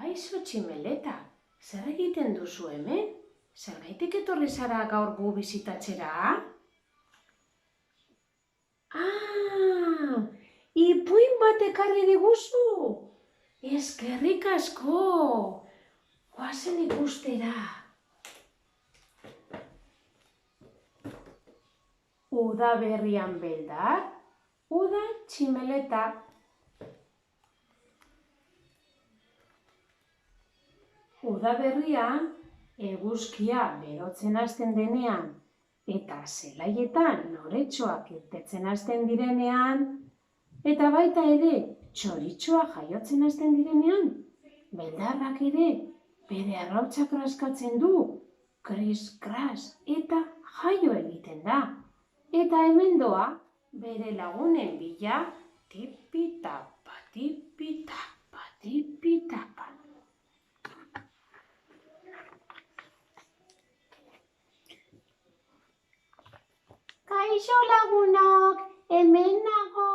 Kaixo tximeleta, zer egiten duzu hemen? Zergaitik etorri zara gaur gu bisitatzera? Ipuin bat ekarri diguzu? Eskerrik asko! Goazen ikustera. Udaberrian beldar, uda tximeleta. Udaberrian, eguzkia berotzen hasten denean eta zelaietan noretxoak irtetzen hasten direnean eta baita ere txoritxoa jaiotzen hasten direnean, beldarrak ere bere arrautsak raskatzen du, kris-kras eta jaio egiten da. Eta hemen doa bere lagunen bila tipi-tapa, tipi-tapa, tipi-tapa. Kaixo lagunok, hemen nago.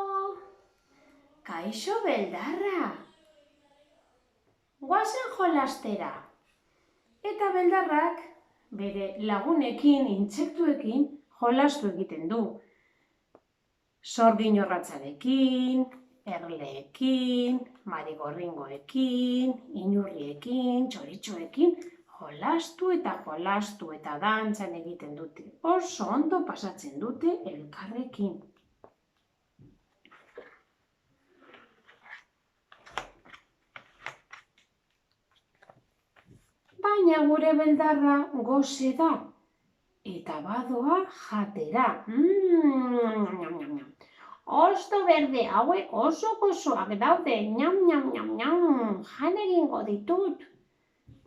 Kaixo beldarra. Goazen jolastera. Eta beldarrak bere lagunekin, intsektuekin jolastu egiten du. Sorgin orratzarekin, erleekin, marigorringoekin, inurriekin, txoritxoekin, jolastu eta dantzan egiten dute. Oso ondo pasatzen dute elkarrekin. Baina gure beldarra goze da eta badoa jatera. Hosto berde hauek oso gozoak daude. Jan egingo ditut.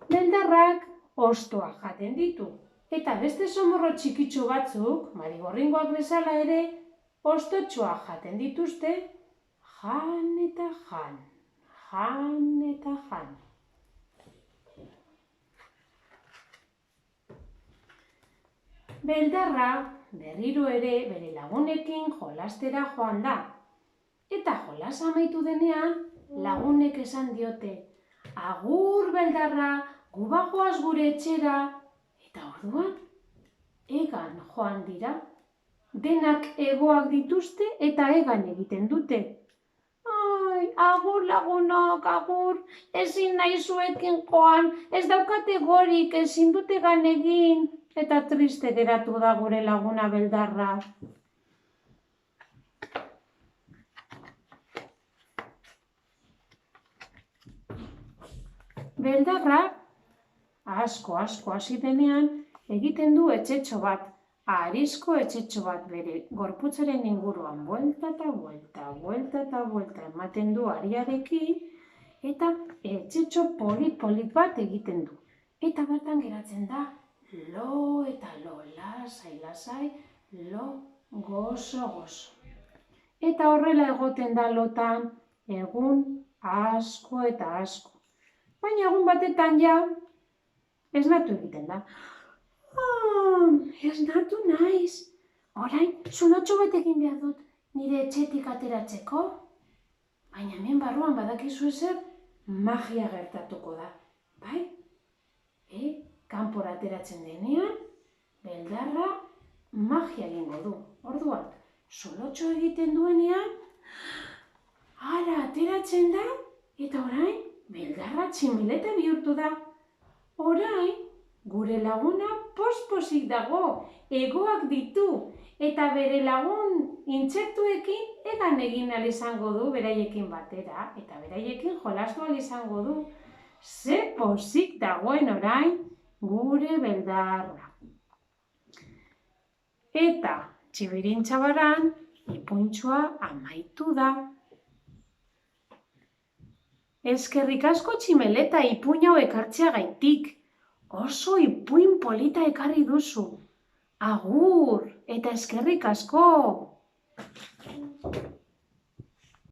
Beldarrak hostoak jaten ditu. Eta beste somorro txikitsu batzuk, marigorringoak bezala ere, hostotxoak jaten dituzte, jan eta jan, jan eta jan. Beldarra berriro ere bere lagunekin jolastera joan da. Eta jolas amaitu denean, lagunek esan diote, agur beldarra, gu bagoaz gure etxera. Eta orduan, egan joan dira. Denak hegoak dituzte eta egan egiten dute. Ai, agur lagunok, agur, ezin nahi zuekin joan, ez daukate gorik, ezin dut egan egin. Eta triste geratu da gure laguna beldarra. Beldarra, asko hasi denean, egiten du etxetxo bat, harizko etxetxo bat bere gorputzaren inguruan buelta eta buelta ematen du hariarekin, eta etxetxo polit bat egiten du. Eta bertan geratzen da, lo eta lo, lasai, lo, gozo. Eta horrela egoten da lotan egun asko eta asko. Baina egun batetan ja, esnatu egiten da. Esnatu naiz. Orain, zulotxo bat egin behar dut nire etxetik ateratzeko. Baina hemen barruan badakizu ezer, magia gertatuko da. Bai? Kanpora ateratzen denean, beldarra magia egingo du. Orduan, zulotxo egiten duenean, ara ateratzen da, eta orain, beldarra tximeleta bihurtu da. Orain, gure laguna posposik dago, hegoak ditu, eta bere lagun intsektuekin egan egin ahal izango du beraiekin batera, eta beraiekin jolastu ahal izango du. Ze pozik dagoen orain gure beldarra. Eta txibirintxabaran ipuintxoa amaitu da. Eskerrik asko tximeleta ipuin hau ekartzeagaitik. Oso ipuin polita ekarri duzu. Agur eta eskerrik asko!